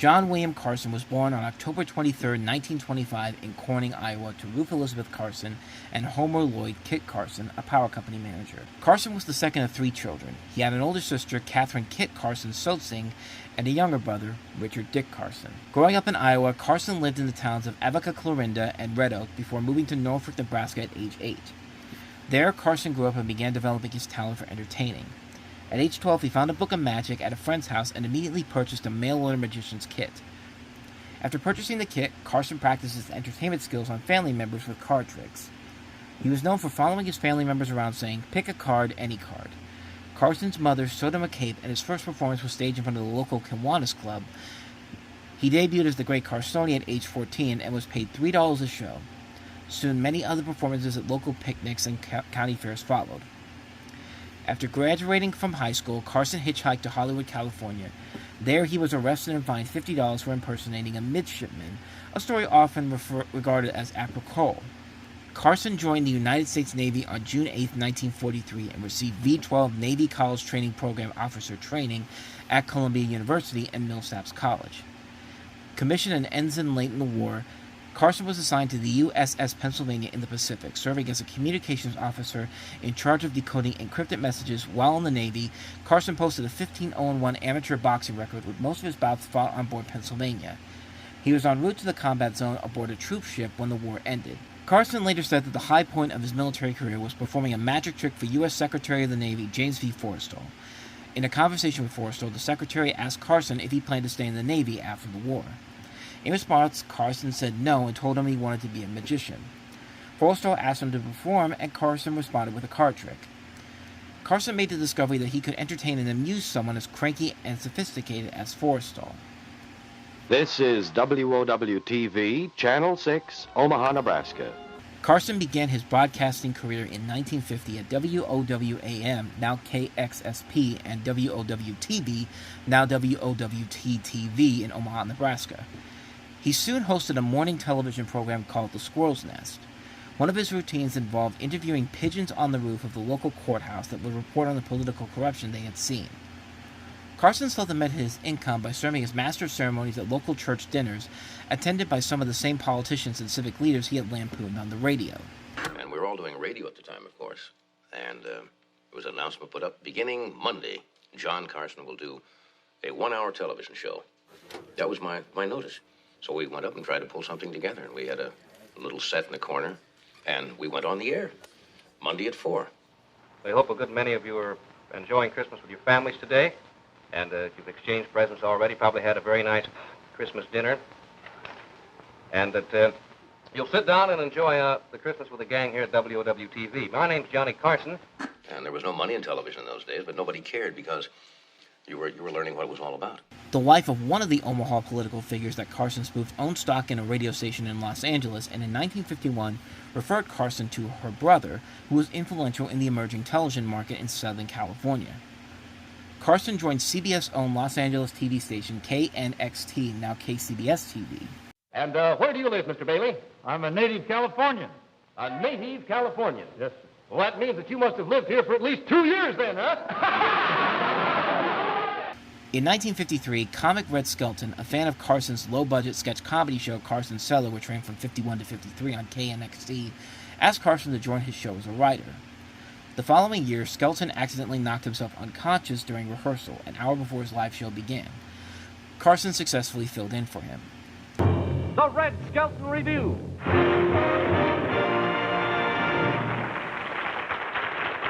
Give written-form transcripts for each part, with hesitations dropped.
John William Carson was born on October 23, 1925 in Corning, Iowa, to Ruth Elizabeth Carson and Homer Lloyd Kit Carson, a power company manager. Carson was the second of 3 children. He had an older sister, Catherine Kit Carson Sotsing, and a younger brother, Richard Dick Carson. Growing up in Iowa, Carson lived in the towns of Avica, Clarinda, and Red Oak before moving to Norfolk, Nebraska at age 8. There, Carson grew up and began developing his talent for entertaining. At age 12, he found a book of magic at a friend's house and immediately purchased a mail-order magician's kit. After purchasing the kit, Carson practiced his entertainment skills on family members with card tricks. He was known for following his family members around saying, "Pick a card, any card." Carson's mother sewed him a cape, and his first performance was staged in front of the local Kiwanis Club. He debuted as the Great Carsonian at age 14 and was paid $3 a show. Soon, many other performances at local picnics and county fairs followed. After graduating from high school, Carson hitchhiked to Hollywood, California. There, he was arrested and fined $50 for impersonating a midshipman, a story often regarded as apropos. Carson joined the United States Navy on June 8, 1943, and received V-12 Navy College Training Program officer training at Columbia University and Millsaps College. Commissioned an ensign late in the war, Carson was assigned to the USS Pennsylvania in the Pacific, serving as a communications officer in charge of decoding encrypted messages. While in the Navy, Carson posted a 15-0-1 amateur boxing record with most of his bouts fought on board Pennsylvania. He was en route to the combat zone aboard a troop ship when the war ended. Carson later said that the high point of his military career was performing a magic trick for U.S. Secretary of the Navy James V. Forrestal. In a conversation with Forrestal, the Secretary asked Carson if he planned to stay in the Navy after the war. In response, Carson said no and told him he wanted to be a magician. Forrestal asked him to perform, and Carson responded with a card trick. Carson made the discovery that he could entertain and amuse someone as cranky and sophisticated as Forrestal. This is WOW-TV, Channel 6, Omaha, Nebraska. Carson began his broadcasting career in 1950 at WOW-AM, now KXSP, and WOW-TV, now WOW-TV in Omaha, Nebraska. He soon hosted a morning television program called The Squirrel's Nest. One of his routines involved interviewing pigeons on the roof of the local courthouse that would report on the political corruption they had seen. Carson supplemented his income by serving as master of ceremonies at local church dinners, attended by some of the same politicians and civic leaders he had lampooned on the radio. And we were all doing radio at the time, of course. And there was an announcement put up beginning Monday. John Carson will do a 1-hour television show. That was my notice. So we went up and tried to pull something together, and we had a little set in the corner, and we went on the air, Monday at 4. We hope a good many of you are enjoying Christmas with your families today, and if you've exchanged presents already, probably had a very nice Christmas dinner, and that you'll sit down and enjoy the Christmas with the gang here at WOW-TV. My name's Johnny Carson. And there was no money in television in those days, but nobody cared because you were learning what it was all about. The wife of one of the Omaha political figures that Carson spoofed owned stock in a radio station in Los Angeles, and in 1951 referred Carson to her brother, who was influential in the emerging television market in Southern California. Carson joined CBS-owned Los Angeles TV station KNXT, now KCBS TV. And where do you live, Mr. Bailey? I'm a native Californian. A native Californian? Yes, sir. Well, that means that you must have lived here for at least 2 years then, huh? In 1953, comic Red Skelton, a fan of Carson's low-budget sketch comedy show Carson's Cellar, which ran from 51 to 53 on KNXT, asked Carson to join his show as a writer. The following year, Skelton accidentally knocked himself unconscious during rehearsal, an hour before his live show began. Carson successfully filled in for him. The Red Skelton Review.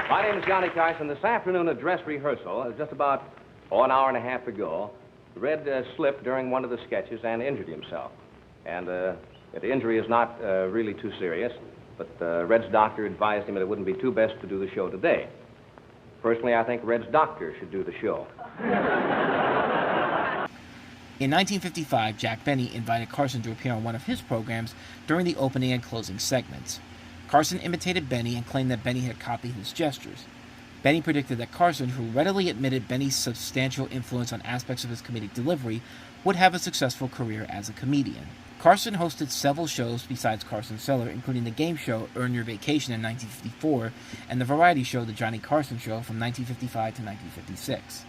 My name is Johnny Carson. This afternoon at dress rehearsal, just about an hour and a half ago, Red slipped during one of the sketches and injured himself. And the injury is not really too serious, but Red's doctor advised him that it wouldn't be too best to do the show today. Personally, I think Red's doctor should do the show. In 1955, Jack Benny invited Carson to appear on one of his programs during the opening and closing segments. Carson imitated Benny and claimed that Benny had copied his gestures. Benny predicted that Carson, who readily admitted Benny's substantial influence on aspects of his comedic delivery, would have a successful career as a comedian. Carson hosted several shows besides Carson's Cellar, including the game show Earn Your Vacation in 1954 and the variety show The Johnny Carson Show from 1955 to 1956.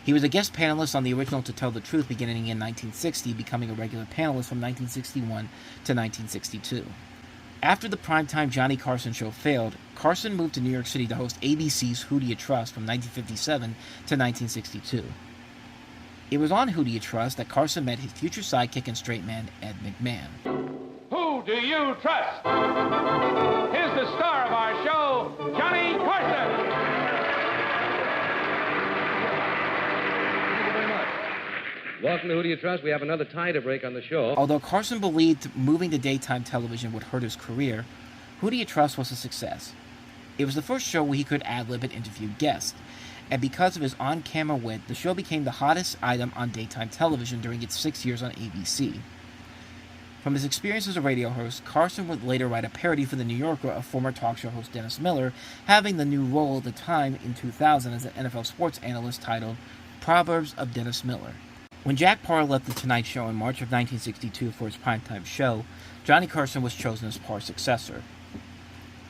He was a guest panelist on the original To Tell the Truth beginning in 1960, becoming a regular panelist from 1961 to 1962. After the primetime Johnny Carson show failed, Carson moved to New York City to host ABC's Who Do You Trust from 1957 to 1962. It was on Who Do You Trust that Carson met his future sidekick and straight man, Ed McMahon. Who do you trust? Here's the star of our show, Johnny Carson. Welcome to Who Do You Trust? We have another tie to break on the show. Although Carson believed moving to daytime television would hurt his career, Who Do You Trust was a success. It was the first show where he could ad-lib and interview guests, and because of his on-camera wit, the show became the hottest item on daytime television during its 6 years on ABC. From his experience as a radio host, Carson would later write a parody for The New Yorker of former talk show host Dennis Miller, having the new role at the time in 2000 as an NFL sports analyst titled Proverbs of Dennis Miller. When Jack Parr left The Tonight Show in March of 1962 for his primetime show, Johnny Carson was chosen as Parr's successor.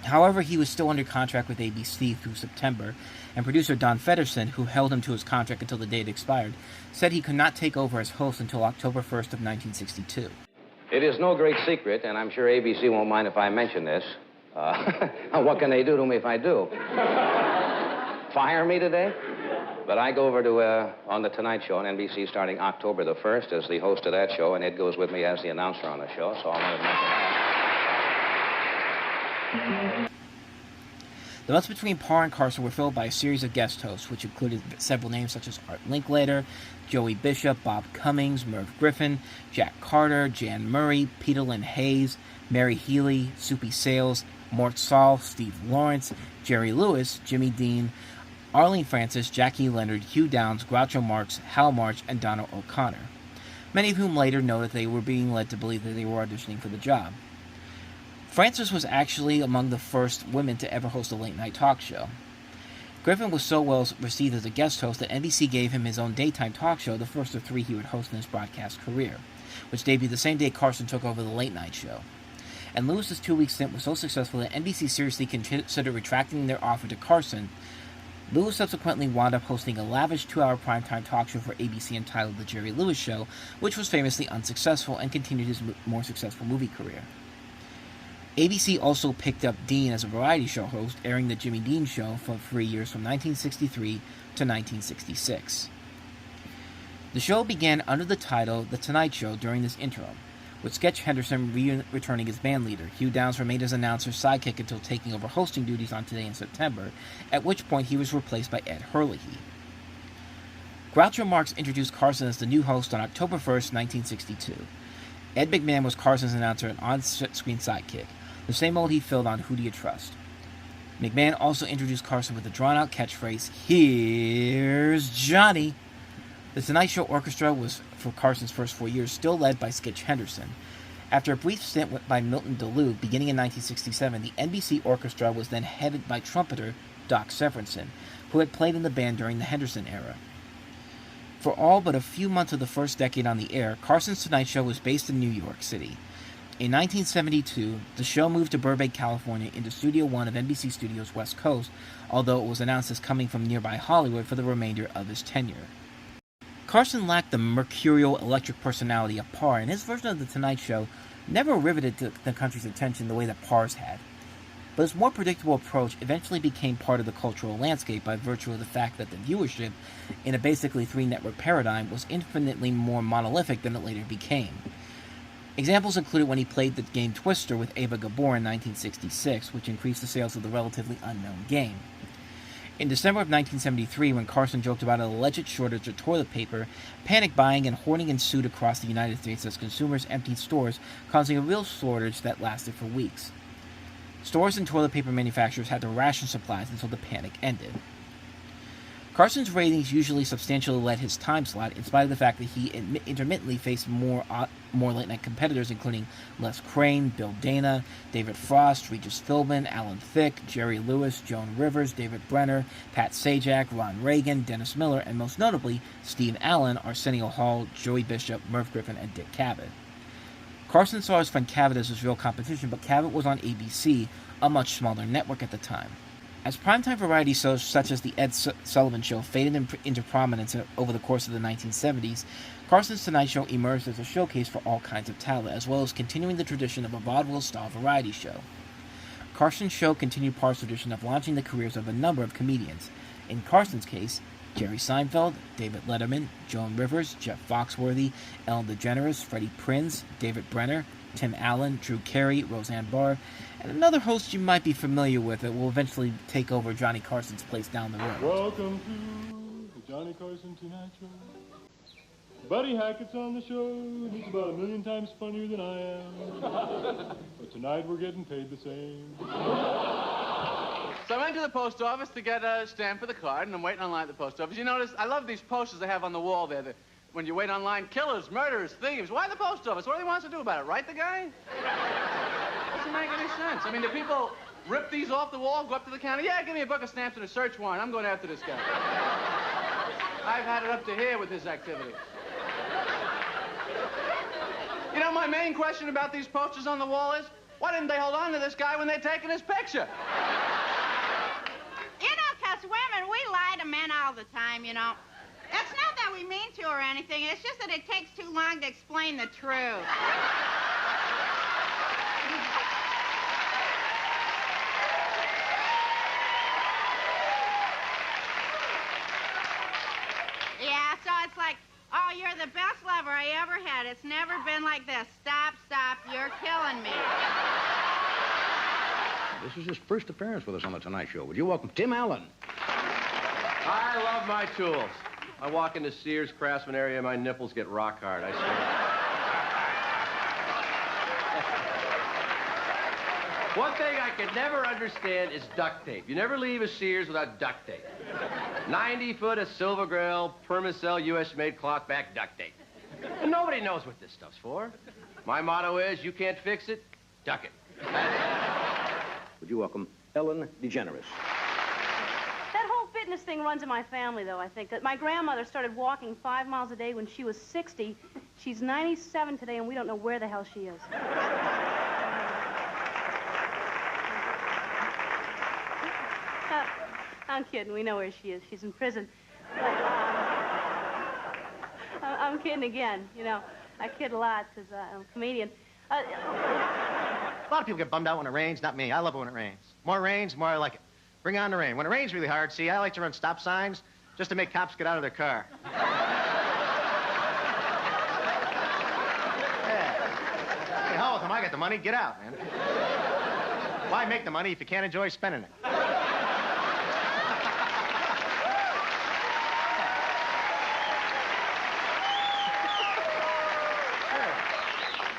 However, he was still under contract with ABC through September, and producer Don Feddersen, who held him to his contract until the day it expired, said he could not take over as host until October 1st of 1962. It is no great secret, and I'm sure ABC won't mind if I mention this. What can they do to me if I do? Fire me today? But I go over to on The Tonight Show on NBC starting October the 1st as the host of that show, and Ed goes with me as the announcer on the show, so I wanted to mention that. The months between Parr and Carson were filled by a series of guest hosts, which included several names such as Art Linklater, Joey Bishop, Bob Cummings, Merv Griffin, Jack Carter, Jan Murray, Peter Lynn Hayes, Mary Healy, Soupy Sales, Mort Saul, Steve Lawrence, Jerry Lewis, Jimmy Dean, Arlene Francis, Jackie Leonard, Hugh Downs, Groucho Marx, Hal March, and Donna O'Connor, many of whom later noted they were being led to believe that they were auditioning for the job. Francis was actually among the first women to ever host a late-night talk show. Griffin was so well received as a guest host that NBC gave him his own daytime talk show, the first of three he would host in his broadcast career, which debuted the same day Carson took over the late-night show. And Lewis's 2-week stint was so successful that NBC seriously considered retracting their offer to Carson. Lewis subsequently wound up hosting a lavish 2-hour primetime talk show for ABC entitled The Jerry Lewis Show, which was famously unsuccessful and continued his more successful movie career. ABC also picked up Dean as a variety show host, airing The Jimmy Dean Show for 3 years from 1963 to 1966. The show began under the title The Tonight Show during this interim, with Sketch Henderson returning as bandleader. Hugh Downs remained as announcer's sidekick until taking over hosting duties on Today in September, at which point he was replaced by Ed Herlihy. Groucho Marx introduced Carson as the new host on October 1st, 1962. Ed McMahon was Carson's announcer and on-screen sidekick, the same role he filled on Who Do You Trust. McMahon also introduced Carson with the drawn-out catchphrase, "Here's Johnny." The Tonight Show Orchestra was, for Carson's first 4 years, still led by Sketch Henderson. After a brief stint by Milton DeLue, beginning in 1967, the NBC Orchestra was then headed by trumpeter Doc Severinsen, who had played in the band during the Henderson era. For all but a few months of the first decade on the air, Carson's Tonight Show was based in New York City. In 1972, the show moved to Burbank, California, into Studio One of NBC Studios West Coast, although it was announced as coming from nearby Hollywood for the remainder of his tenure. Carson lacked the mercurial, electric personality of Parr, and his version of The Tonight Show never riveted the country's attention the way that Parr's had. But his more predictable approach eventually became part of the cultural landscape by virtue of the fact that the viewership, in a basically three-network paradigm, was infinitely more monolithic than it later became. Examples included when he played the game Twister with Ava Gabor in 1966, which increased the sales of the relatively unknown game. In December of 1973, when Carson joked about an alleged shortage of toilet paper, panic buying and hoarding ensued across the United States as consumers emptied stores, causing a real shortage that lasted for weeks. Stores and toilet paper manufacturers had to ration supplies until the panic ended. Carson's ratings usually substantially led his time slot, in spite of the fact that he intermittently faced more late-night competitors, including Les Crane, Bill Dana, David Frost, Regis Philbin, Alan Thicke, Jerry Lewis, Joan Rivers, David Brenner, Pat Sajak, Ron Reagan, Dennis Miller, and most notably, Steve Allen, Arsenio Hall, Joey Bishop, Merv Griffin, and Dick Cavett. Carson saw his friend Cavett as his real competition, but Cavett was on ABC, a much smaller network at the time. As primetime variety shows such as The Ed Sullivan Show faded into prominence over the course of the 1970s, Carson's Tonight Show emerged as a showcase for all kinds of talent, as well as continuing the tradition of a vaudeville-style variety show. Carson's show continued Parr's tradition of launching the careers of a number of comedians. In Carson's case, Jerry Seinfeld, David Letterman, Joan Rivers, Jeff Foxworthy, Ellen DeGeneres, Freddie Prinze, David Brenner, Tim Allen, Drew Carey, Roseanne Barr, and another host you might be familiar with that will eventually take over Johnny Carson's place down the road. Welcome to the Johnny Carson Tonight Show. Buddy Hackett's on the show, and he's about 1,000,000 times funnier than I am. But tonight we're getting paid the same. So I went to the post office to get a stamp for the card, and I'm waiting online at the post office. You notice, I love these posters they have on the wall there. When you wait online, killers, murderers, thieves. Why the post office? What do they want us to do about it? Write the guy? Doesn't make any sense. I mean, do people rip these off the wall, go up to the counter? Yeah, give me a book of stamps and a search warrant. I'm going after this guy. I've had it up to here with his activities. You know, my main question about these posters on the wall is, why didn't they hold on to this guy when they'd taken his picture? You know, 'cause women, we lie to men all the time, you know. It's not that we mean to or anything. It's just that it takes too long to explain the truth. Yeah, so it's like, oh, you're the best lover I ever had. It's never been like this. Stop, stop, you're killing me. This is his first appearance with us on the Tonight Show. Would you welcome Tim Allen? I love my tools. I walk into Sears Craftsman area, my nipples get rock hard, I swear. One thing I could never understand is duct tape. You never leave a Sears without duct tape. 90-foot of silver grill, Permacell US-made cloth-back duct tape. And nobody knows what this stuff's for. My motto is, you can't fix it, duck it. Would you welcome Ellen DeGeneres? That whole fitness thing runs in my family, though, I think. That my grandmother started walking 5 miles a day when she was 60. She's 97 today, and we don't know where the hell she is. I'm kidding. We know where she is. She's in prison. But, I'm kidding again. You know, I kid a lot because I'm a comedian. A lot of people get bummed out when it rains. Not me. I love it when it rains. More rains, more I like it. Bring on the rain. When it rains really hard, see, I like to run stop signs just to make cops get out of their car. Yeah. Hey, hell with them. I got the money. Get out, man. Why make the money if you can't enjoy spending it?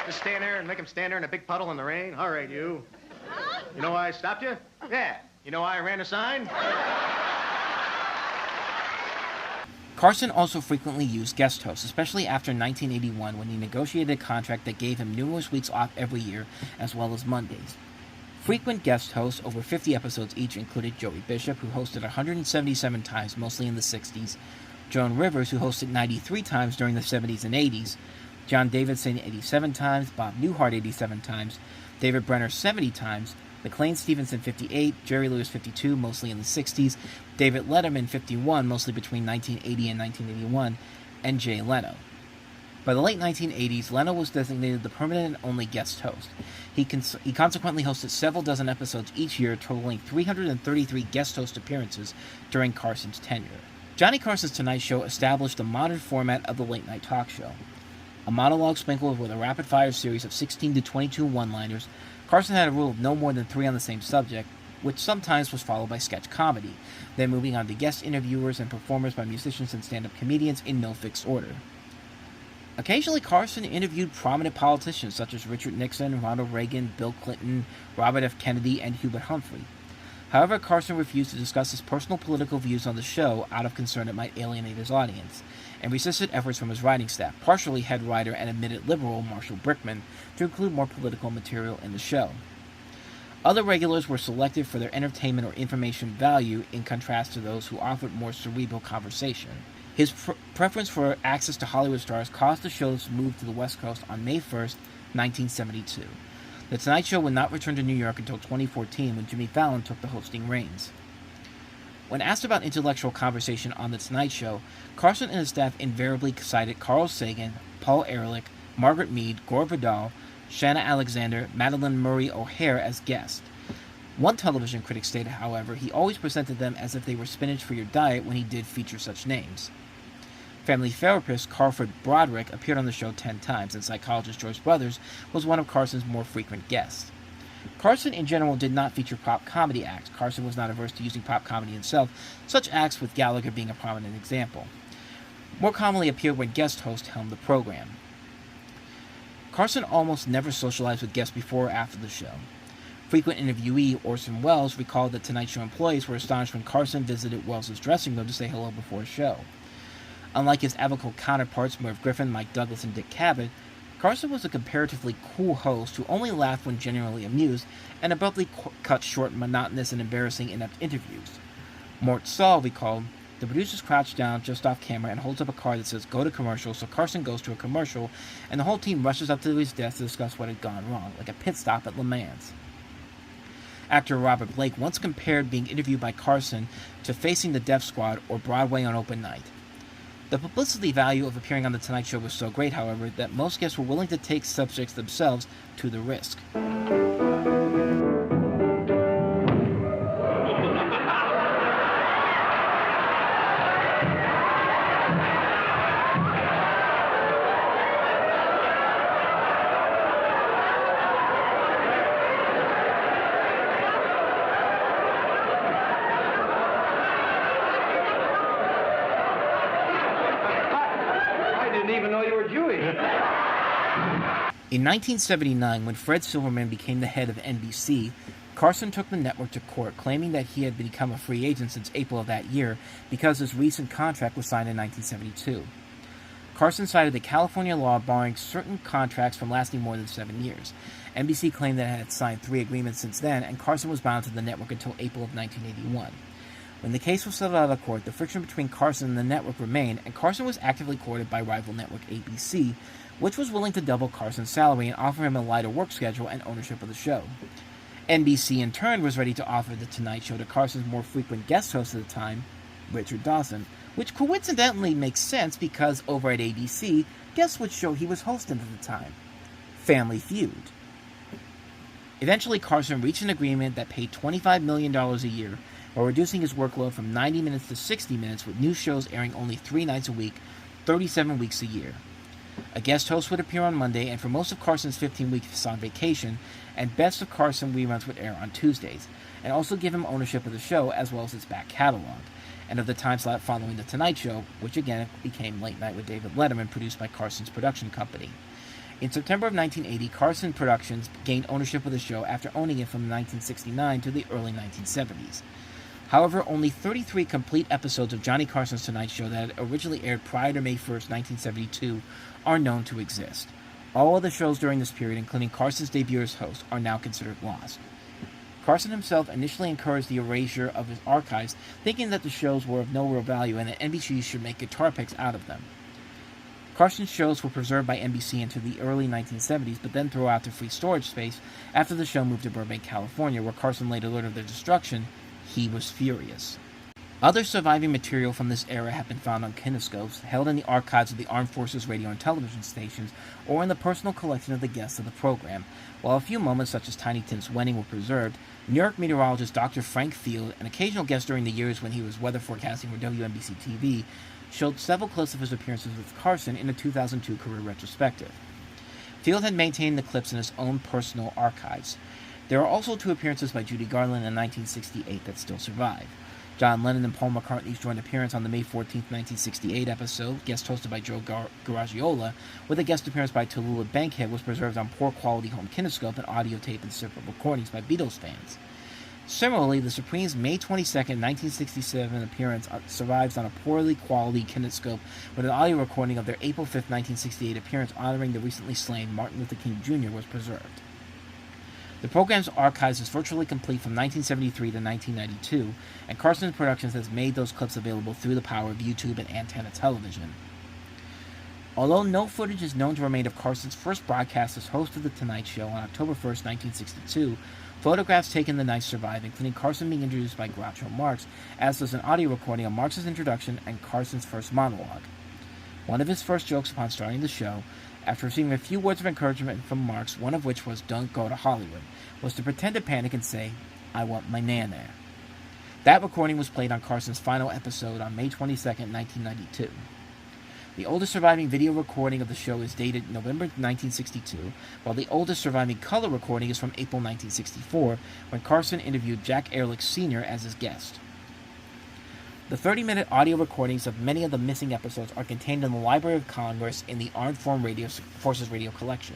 Just stand there and make them stand there in a big puddle in the rain. All right, you. You know why I stopped you? Yeah. You know why I ran a sign? Carson also frequently used guest hosts, especially after 1981 when he negotiated a contract that gave him numerous weeks off every year, as well as Mondays. Frequent guest hosts, over 50 episodes each, included Joey Bishop, who hosted 177 times, mostly in the 60s, Joan Rivers, who hosted 93 times during the 70s and 80s, John Davidson 87 times, Bob Newhart 87 times, David Brenner 70 times, McLean Stevenson 58, Jerry Lewis 52, mostly in the 60s, David Letterman 51, mostly between 1980 and 1981, and Jay Leno. By the late 1980s, Leno was designated the permanent and only guest host. He consequently hosted several dozen episodes each year, totaling 333 guest host appearances during Carson's tenure. Johnny Carson's Tonight Show established the modern format of the late-night talk show. A monologue sprinkled with a rapid-fire series of 16 to 22 one-liners, Carson had a rule of no more than 3 on the same subject, which sometimes was followed by sketch comedy, then moving on to guest interviewers and performers by musicians and stand-up comedians in no fixed order. Occasionally, Carson interviewed prominent politicians such as Richard Nixon, Ronald Reagan, Bill Clinton, Robert F. Kennedy, and Hubert Humphrey. However, Carson refused to discuss his personal political views on the show out of concern it might alienate his audience, and resisted efforts from his writing staff, partially head writer and admitted liberal Marshall Brickman, to include more political material in the show. Other regulars were selected for their entertainment or information value in contrast to those who offered more cerebral conversation. His preference for access to Hollywood stars caused the show to move to the West Coast on May 1st, 1972. The Tonight Show would not return to New York until 2014 when Jimmy Fallon took the hosting reins. When asked about intellectual conversation on The Tonight Show, Carson and his staff invariably cited Carl Sagan, Paul Ehrlich, Margaret Mead, Gore Vidal, Shanna Alexander, Madeline Murray O'Hare as guests. One television critic stated, however, he always presented them as if they were spinach for your diet when he did feature such names. Family therapist Carford Broderick appeared on the show 10 times, and psychologist Joyce Brothers was one of Carson's more frequent guests. Carson, in general, did not feature pop comedy acts. Carson was not averse to using pop comedy himself, such acts with Gallagher being a prominent example. More commonly appeared when guest host helmed the program. Carson almost never socialized with guests before or after the show. Frequent interviewee Orson Welles recalled that Tonight Show employees were astonished when Carson visited Welles' dressing room to say hello before a show. Unlike his avocal counterparts Merv Griffin, Mike Douglas, and Dick Cavett, Carson was a comparatively cool host who only laughed when genuinely amused and abruptly cut short monotonous and embarrassing inept interviews. Mort Saul recalled, "The producers crouch down just off camera and holds up a card that says, 'Go to commercial,' so Carson goes to a commercial, and the whole team rushes up to his desk to discuss what had gone wrong, like a pit stop at Le Mans." Actor Robert Blake once compared being interviewed by Carson to Facing the Death Squad or Broadway on open night. The publicity value of appearing on The Tonight Show was so great, however, that most guests were willing to take subjects themselves to the risk. In 1979, when Fred Silverman became the head of NBC, Carson took the network to court, claiming that he had become a free agent since April of that year because his recent contract was signed in 1972. Carson cited the California law barring certain contracts from lasting more than 7 years. NBC claimed that it had signed 3 agreements since then, and Carson was bound to the network until April of 1981. When the case was settled out of court, the friction between Carson and the network remained, and Carson was actively courted by rival network ABC, which was willing to double Carson's salary and offer him a lighter work schedule and ownership of the show. NBC, in turn, was ready to offer The Tonight Show to Carson's more frequent guest host at the time, Richard Dawson, which coincidentally makes sense because over at ABC, guess which show he was hosting at the time? Family Feud. Eventually, Carson reached an agreement that paid $25 million a year, while reducing his workload from 90 minutes to 60 minutes, with new shows airing only 3 nights a week, 37 weeks a year. A guest host would appear on Monday, and for most of Carson's 15 weeks on vacation, and Best of Carson reruns would air on Tuesdays, and also give him ownership of the show as well as its back catalog, and of the time slot following The Tonight Show, which again became Late Night with David Letterman, produced by Carson's production company. In September of 1980, Carson Productions gained ownership of the show after owning it from 1969 to the early 1970s. However, only 33 complete episodes of Johnny Carson's Tonight Show that had originally aired prior to May 1st, 1972, are known to exist. All other shows during this period, including Carson's debut as host, are now considered lost. Carson himself initially encouraged the erasure of his archives, thinking that the shows were of no real value and that NBC should make guitar picks out of them. Carson's shows were preserved by NBC into the early 1970s, but then thrown out to free storage space after the show moved to Burbank, California, where Carson later learned of their destruction. He was furious. Other surviving material from this era have been found on kinescopes, held in the archives of the Armed Forces radio and television stations, or in the personal collection of the guests of the program, while a few moments such as Tiny Tim's wedding were preserved. New York meteorologist Dr. Frank Field, an occasional guest during the years when he was weather forecasting for WNBC-TV, showed several clips of his appearances with Carson in a 2002 career retrospective. Field had maintained the clips in his own personal archives. There are also 2 appearances by Judy Garland in 1968 that still survive. John Lennon and Paul McCartney's joint appearance on the May 14, 1968 episode, guest hosted by Joe Garagiola, with a guest appearance by Tallulah Bankhead, was preserved on poor-quality home kinescope and audio tape and separate recordings by Beatles fans. Similarly, the Supremes' May 22, 1967 appearance survives on a poorly quality kinescope with an audio recording of their April 5, 1968 appearance honoring the recently slain Martin Luther King Jr. was preserved. The program's archives is virtually complete from 1973 to 1992, and Carson Productions has made those clips available through the power of YouTube and antenna television. Although no footage is known to remain of Carson's first broadcast as host of The Tonight Show on October 1, 1962, Photographs taken the night survive, including Carson being introduced by Groucho Marx, as does an audio recording of Marx's introduction and Carson's first monologue. One of his first jokes upon starting the show, after receiving a few words of encouragement from Marx, one of which was, "Don't go to Hollywood," was to pretend to panic and say, "I want my nan there." That recording was played on Carson's final episode on May 22, 1992. The oldest surviving video recording of the show is dated November 1962, while the oldest surviving color recording is from April 1964, when Carson interviewed Jack Ehrlich Sr. as his guest. The 30-minute audio recordings of many of the missing episodes are contained in the Library of Congress in the Armed Forces Radio Collection.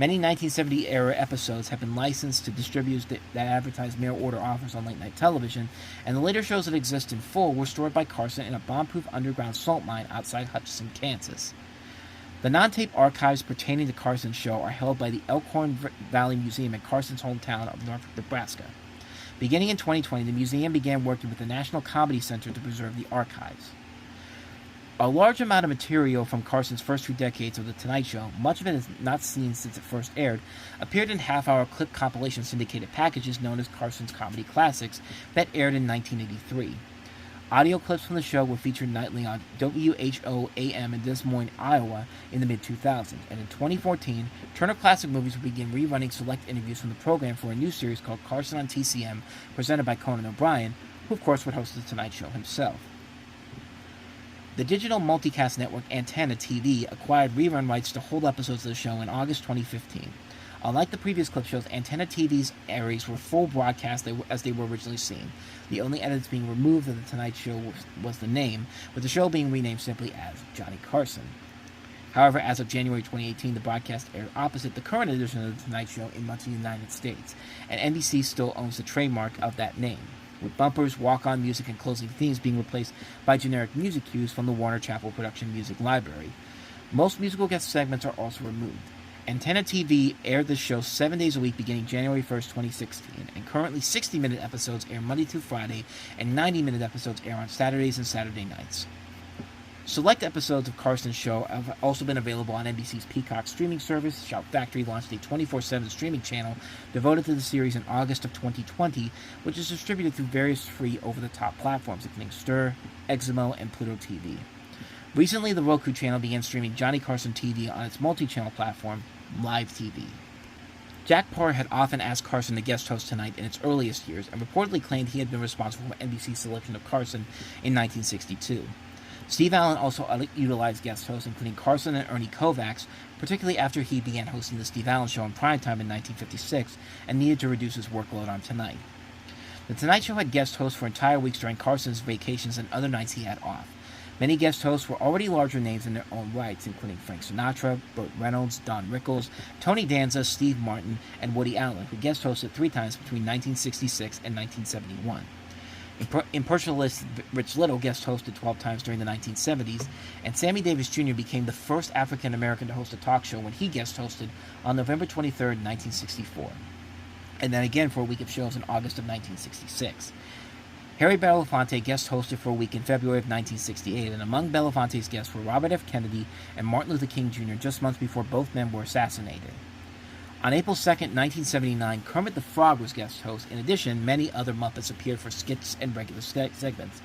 Many 1970-era episodes have been licensed to distributors that advertise mail-order offers on late-night television, and the later shows that exist in full were stored by Carson in a bomb-proof underground salt mine outside Hutchinson, Kansas. The non-tape archives pertaining to Carson's show are held by the Elkhorn Valley Museum in Carson's hometown of Norfolk, Nebraska. Beginning in 2020, the museum began working with the National Comedy Center to preserve the archives. A large amount of material from Carson's first 2 decades of The Tonight Show, much of it is not seen since it first aired, appeared in half-hour clip compilation syndicated packages known as Carson's Comedy Classics that aired in 1983. Audio clips from the show were featured nightly on WHO-AM in Des Moines, Iowa in the mid-2000s, and in 2014, Turner Classic Movies will begin rerunning select interviews from the program for a new series called Carson on TCM, presented by Conan O'Brien, who of course would host The Tonight Show himself. The digital multicast network Antenna TV acquired rerun rights to whole episodes of the show in August 2015. Unlike the previous clip shows, Antenna TV's airings were full broadcast as they were originally seen. The only edits being removed of The Tonight Show was the name, with the show being renamed simply as Johnny Carson. However, as of January 2018, the broadcast aired opposite the current edition of The Tonight Show in much of the United States, and NBC still owns the trademark of that name, with bumpers, walk-on music, and closing themes being replaced by generic music cues from the Warner Chappell Production Music Library. Most musical guest segments are also removed. Antenna TV aired the show 7 days a week beginning January 1st, 2016, and currently 60-minute episodes air Monday through Friday, and 90-minute episodes air on Saturdays and Saturday nights. Select episodes of Carson's show have also been available on NBC's Peacock streaming service. Shout Factory launched a 24/7 streaming channel devoted to the series in August of 2020, which is distributed through various free over-the-top platforms, including Stir, Eximo, and Pluto TV. Recently, the Roku channel began streaming Johnny Carson TV on its multi-channel platform, Live TV. Jack Paar had often asked Carson to guest host tonight in its earliest years, and reportedly claimed he had been responsible for NBC's selection of Carson in 1962. Steve Allen also utilized guest hosts, including Carson and Ernie Kovacs, particularly after he began hosting The Steve Allen Show in primetime in 1956 and needed to reduce his workload on Tonight. The Tonight Show had guest hosts for entire weeks during Carson's vacations and other nights he had off. Many guest hosts were already larger names in their own rights, including Frank Sinatra, Burt Reynolds, Don Rickles, Tony Danza, Steve Martin, and Woody Allen, who guest hosted 3 times between 1966 and 1971. Impersonalist Rich Little guest hosted 12 times during the 1970s, and Sammy Davis Jr. became the first African American to host a talk show when he guest hosted on November 23, 1964, and then again for a week of shows in August of 1966. Harry Belafonte guest hosted for a week in February of 1968, and among Belafonte's guests were Robert F. Kennedy and Martin Luther King Jr. just months before both men were assassinated. On April 2, 1979, Kermit the Frog was guest host. In addition, many other Muppets appeared for skits and regular segments.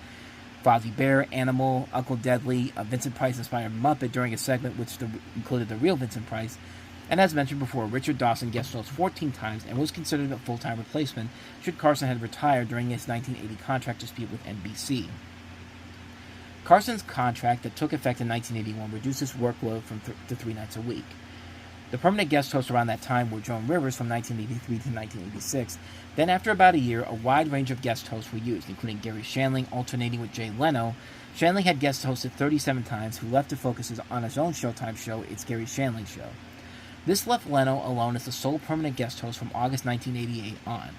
Fozzie Bear, Animal, Uncle Deadly, a Vincent Price-inspired Muppet during a segment which included the real Vincent Price, and as mentioned before, Richard Dawson guest hosted 14 times and was considered a full-time replacement should Carson had retired during his 1980 contract dispute with NBC. Carson's contract that took effect in 1981 reduced his workload to 3 nights a week. The permanent guest hosts around that time were Joan Rivers from 1983 to 1986. Then, after about a year, a wide range of guest hosts were used, including Gary Shandling alternating with Jay Leno. Shandling had guest hosted 37 times, who left to focus on his own Showtime show, It's Gary Shandling Show. This left Leno alone as the sole permanent guest host from August 1988 on.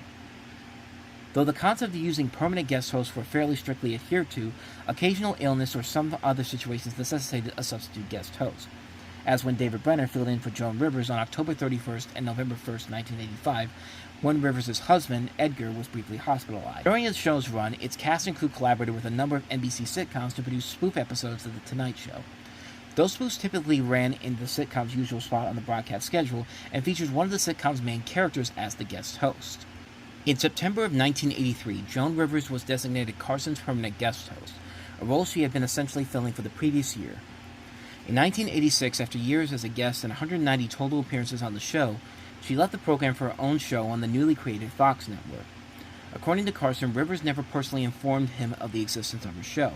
Though the concept of using permanent guest hosts were fairly strictly adhered to, occasional illness or some other situations necessitated a substitute guest host, as when David Brenner filled in for Joan Rivers on October 31st and November 1st, 1985, when Rivers' husband, Edgar, was briefly hospitalized. During the show's run, its cast and crew collaborated with a number of NBC sitcoms to produce spoof episodes of The Tonight Show. Those spoofs typically ran in the sitcom's usual spot on the broadcast schedule and featured one of the sitcom's main characters as the guest host. In September of 1983, Joan Rivers was designated Carson's permanent guest host, a role she had been essentially filling for the previous year. In 1986, after years as a guest and 190 total appearances on the show, she left the program for her own show on the newly created Fox network. According to Carson, Rivers never personally informed him of the existence of her show.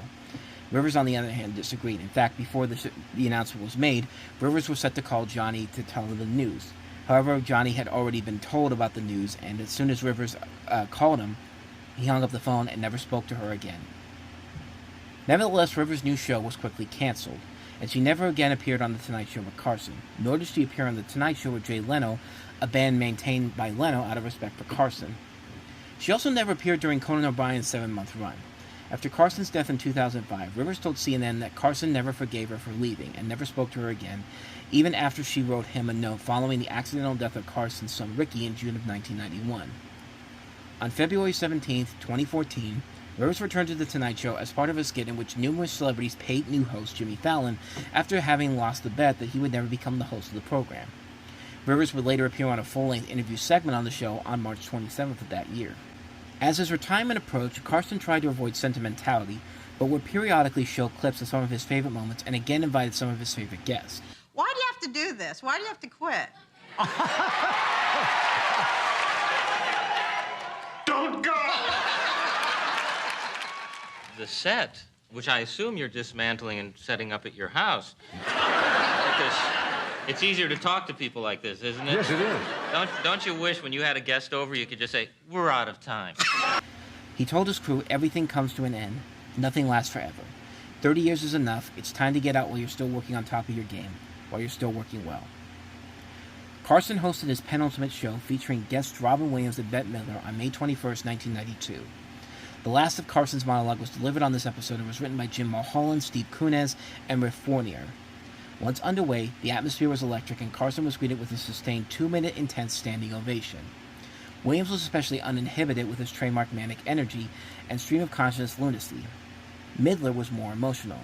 Rivers, on the other hand, disagreed. In fact, before the announcement was made, Rivers was set to call Johnny to tell him the news. However, Johnny had already been told about the news, and as soon as Rivers called him, he hung up the phone and never spoke to her again. Nevertheless, Rivers' new show was quickly canceled, and she never again appeared on The Tonight Show with Carson, nor did she appear on The Tonight Show with Jay Leno, a band maintained by Leno out of respect for Carson. She also never appeared during Conan O'Brien's 7-month run. After Carson's death in 2005, Rivers told CNN that Carson never forgave her for leaving and never spoke to her again, even after she wrote him a note following the accidental death of Carson's son Ricky in June of 1991. On February 17, 2014, Rivers returned to The Tonight Show as part of a skit in which numerous celebrities paid new host Jimmy Fallon after having lost the bet that he would never become the host of the program. Rivers would later appear on a full-length interview segment on the show on March 27th of that year. As his retirement approached, Carson tried to avoid sentimentality, but would periodically show clips of some of his favorite moments and again invited some of his favorite guests. Why do you have to do this? Why do you have to quit? Don't go! The set, which I assume you're dismantling and setting up at your house. Because it's easier to talk to people like this, isn't it? Yes, it is. Don't you wish when you had a guest over you could just say, "We're out of time"? He told his crew everything comes to an end. Nothing lasts forever. 30 years is enough. It's time to get out while you're still working on top of your game, while you're still working well. Carson hosted his penultimate show featuring guests Robin Williams and Bette Midler on May 21st, 1992. The last of Carson's monologue was delivered on this episode and was written by Jim Mulholland, Steve Kunez, and Rick Fournier. Once underway, the atmosphere was electric and Carson was greeted with a sustained 2-minute intense standing ovation. Williams was especially uninhibited with his trademark manic energy and stream-of-consciousness lunacy. Midler was more emotional.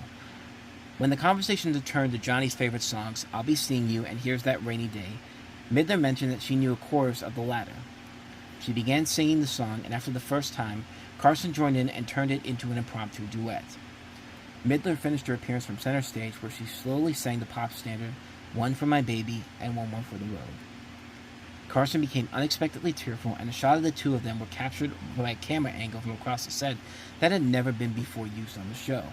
When the conversation turned to Johnny's favorite songs, I'll Be Seeing You and Here's That Rainy Day, Midler mentioned that she knew a chorus of the latter. She began singing the song, and after the first time, Carson joined in and turned it into an impromptu duet. Midler finished her appearance from center stage, where she slowly sang the pop standard, One for My Baby and One More for the Road. Carson became unexpectedly tearful, and a shot of the two of them were captured by a camera angle from across the set that had never been before used on the show.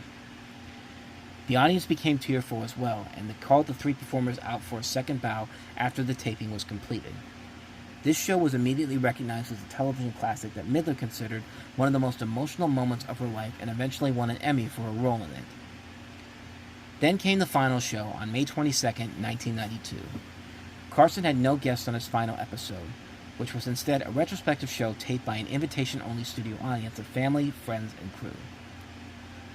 The audience became tearful as well, and they called the three performers out for a second bow after the taping was completed. This show was immediately recognized as a television classic that Midler considered one of the most emotional moments of her life and eventually won an Emmy for her role in it. Then came the final show on May 22, 1992. Carson had no guests on his final episode, which was instead a retrospective show taped by an invitation-only studio audience of family, friends, and crew.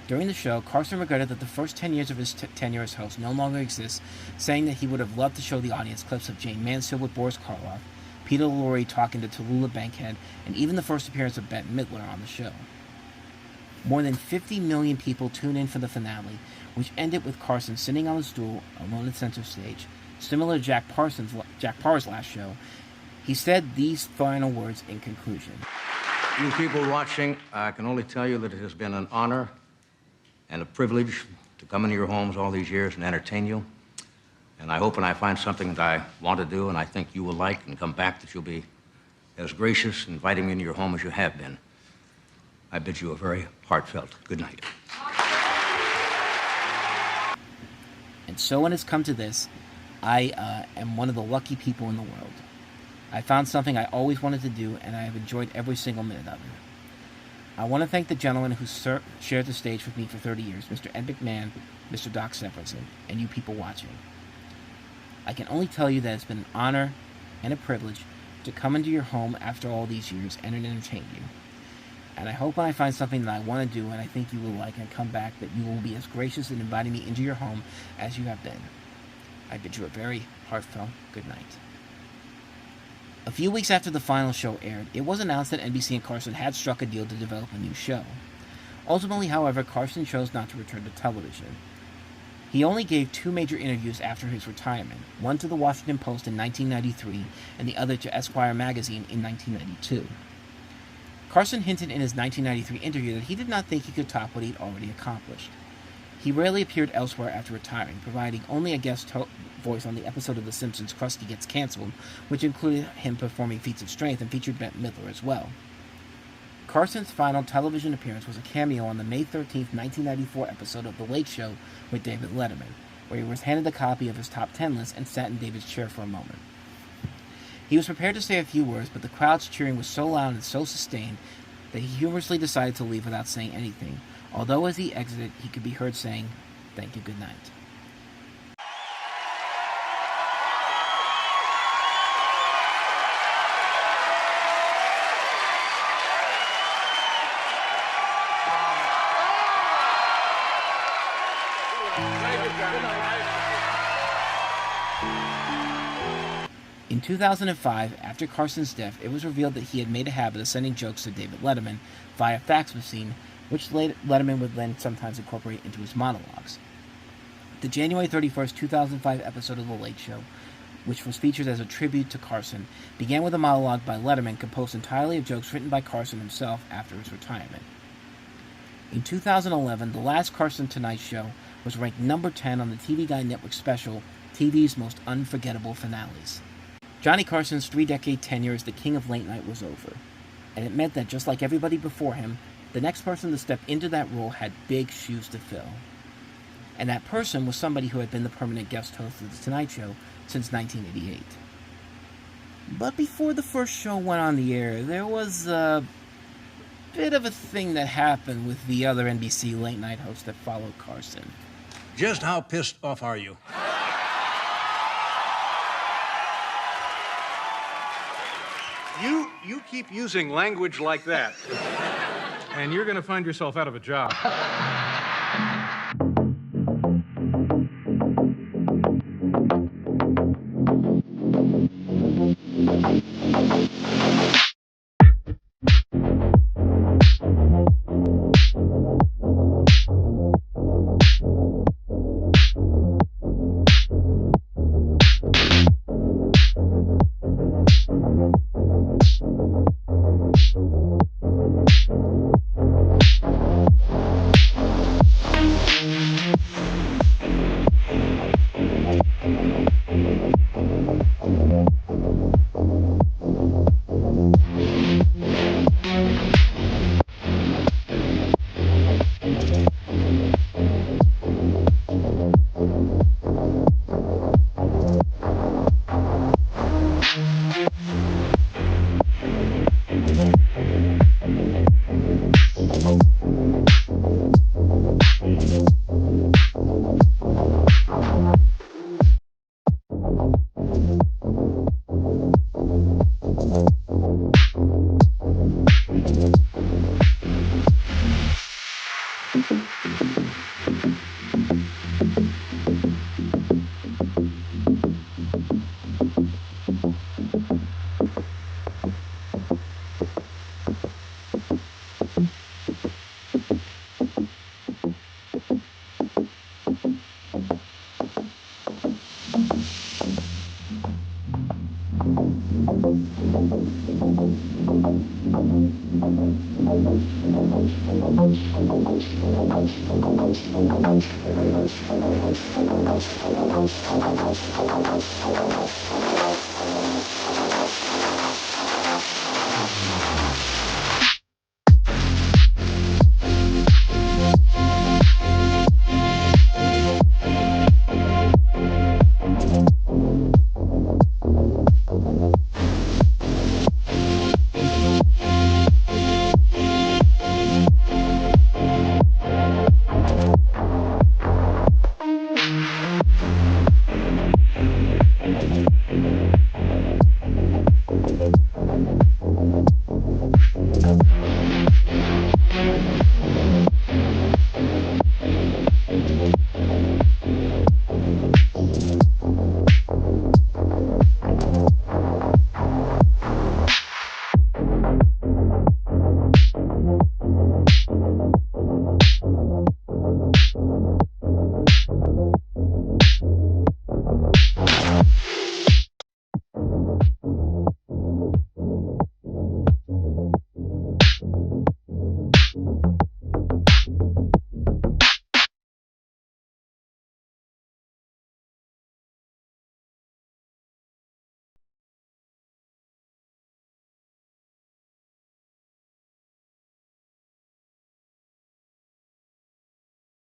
During the show, Carson regretted that the first 10 years of his tenure as host no longer exists, saying that he would have loved to show the audience clips of Jane Mansfield with Boris Karloff, Peter Lorre talking to Tallulah Bankhead, and even the first appearance of Bette Midler on the show. More than 50 million people tuned in for the finale, which ended with Carson sitting on a stool alone at center stage, similar to Jack Parr's last show. He said these final words in conclusion. You people watching, I can only tell you that it has been an honor and a privilege to come into your homes all these years and entertain you. And I hope when I find something that I want to do and I think you will like and come back, that you'll be as gracious in inviting me into your home as you have been. I bid you a very heartfelt good night. And so when it's come to this, I am one of the lucky people in the world. I found something I always wanted to do, and I have enjoyed every single minute of it. I want to thank the gentleman who shared the stage with me for 30 years, Mr. Ed McMahon, Mr. Doc Severinsen, and you people watching. I can only tell you that it's been an honor and a privilege to come into your home after all these years and entertain you. And I hope when I find something that I want to do and I think you will like and come back, that you will be as gracious in inviting me into your home as you have been. I bid you a very heartfelt good night. A few weeks after the final show aired, it was announced that NBC and Carson had struck a deal to develop a new show. Ultimately, however, Carson chose not to return to television. He only gave 2 major interviews after his retirement, one to the Washington Post in 1993 and the other to Esquire magazine in 1992. Carson hinted in his 1993 interview that he did not think he could top what he'd already accomplished. He rarely appeared elsewhere after retiring, providing only a guest voice on the episode of The Simpsons Krusty Gets Canceled, which included him performing feats of strength and featured Bette Midler as well. Carson's final television appearance was a cameo on the May 13, 1994 episode of The Late Show with David Letterman, where he was handed a copy of his top 10 list and sat in David's chair for a moment. He was prepared to say a few words, but the crowd's cheering was so loud and so sustained that he humorously decided to leave without saying anything, although as he exited, he could be heard saying, "Thank you, good night." In 2005, after Carson's death, it was revealed that he had made a habit of sending jokes to David Letterman via fax machine, which Letterman would then sometimes incorporate into his monologues. The January 31st, 2005 episode of The Late Show, which was featured as a tribute to Carson, began with a monologue by Letterman composed entirely of jokes written by Carson himself after his retirement. In 2011, The Last Carson Tonight Show was ranked number 10 on the TV Guide Network special, TV's Most Unforgettable Finales. Johnny Carson's 3-decade tenure as the king of late night was over, and it meant that just like everybody before him, the next person to step into that role had big shoes to fill. And that person was somebody who had been the permanent guest host of The Tonight Show since 1988. But before the first show went on the air, there was a bit of a thing that happened with the other NBC late night host that followed Carson. Just how pissed off are you? You keep using language like that, and you're going to find yourself out of a job.